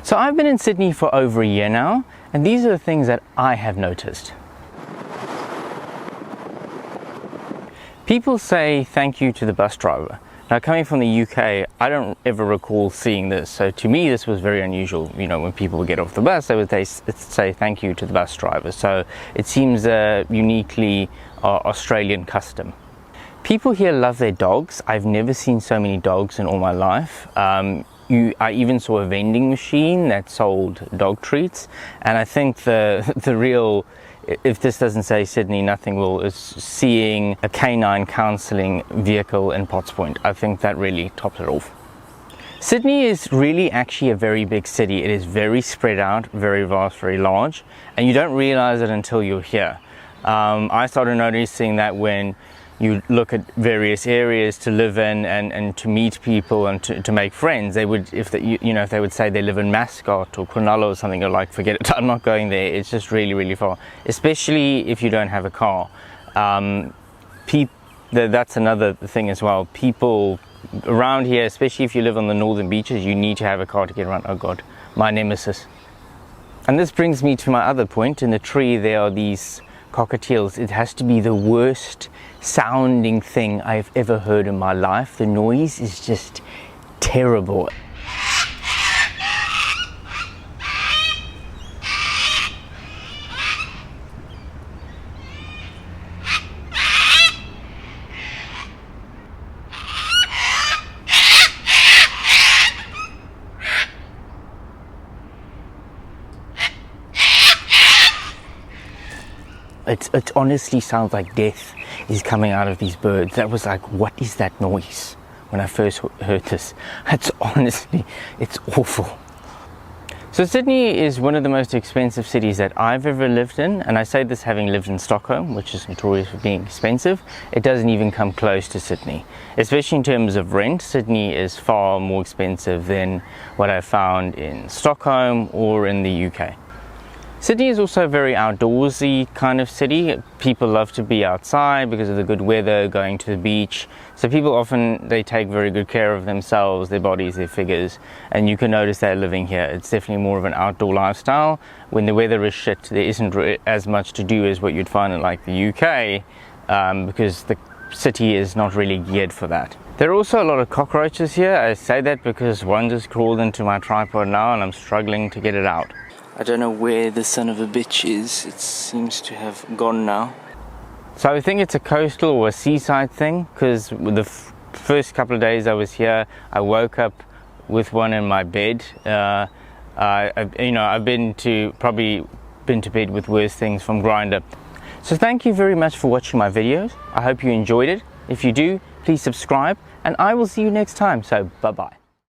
So I've been in Sydney for over a year now, and these are the things that I have noticed. People say thank you to the bus driver. Now, coming from the UK, I don't ever recall seeing this, so to me this was very unusual. You know, when people would get off the bus, they would say thank you to the bus driver. So it seems a uniquely Australian custom. People here love their dogs. I've never seen so many dogs in all my life. I even saw a vending machine that sold dog treats, and I think the real, if this doesn't say Sydney nothing will, is seeing a canine counselling vehicle in Potts Point. I think that really tops it off. Sydney is really actually a very big city. It is very spread out, very vast, very large, and you don't realise it until you're here. I started noticing that when you look at various areas to live in and to meet people and to make friends. They would, if they would say they live in Mascot or Cronulla or something, you're like, forget it, I'm not going there. It's just really, really far, especially if you don't have a car. That's another thing as well. People around here, especially if you live on the northern beaches, you need to have a car to get around. Oh God, my nemesis. And this brings me to my other point. In the tree there are these cockatiels. It has to be the worst sounding thing I've ever heard in my life. The noise is just terrible. It honestly sounds like death is coming out of these birds. That was like, what is that noise? When I first heard this, it's awful. So Sydney is one of the most expensive cities that I've ever lived in, and I say this having lived in Stockholm, which is notorious for being expensive. It doesn't even come close to Sydney, especially in terms of rent. Sydney is far more expensive than what I found in Stockholm or in the UK. Sydney is also a very outdoorsy kind of city. People love to be outside because of the good weather, going to the beach. So people often, they take very good care of themselves, their bodies, their figures. And you can notice that living here. It's definitely more of an outdoor lifestyle. When the weather is shit, there isn't as much to do as what you'd find in like the UK, because the city is not really geared for that. There are also a lot of cockroaches here. I say that because one just crawled into my tripod now and I'm struggling to get it out. I don't know where the son of a bitch is. It seems to have gone now. So I think it's a coastal or a seaside thing, because the first couple of days I was here, I woke up with one in my bed. I've been to bed with worse things from Grindr. So thank you very much for watching my videos. I hope you enjoyed it. If you do, please subscribe, and I will see you next time. So bye bye.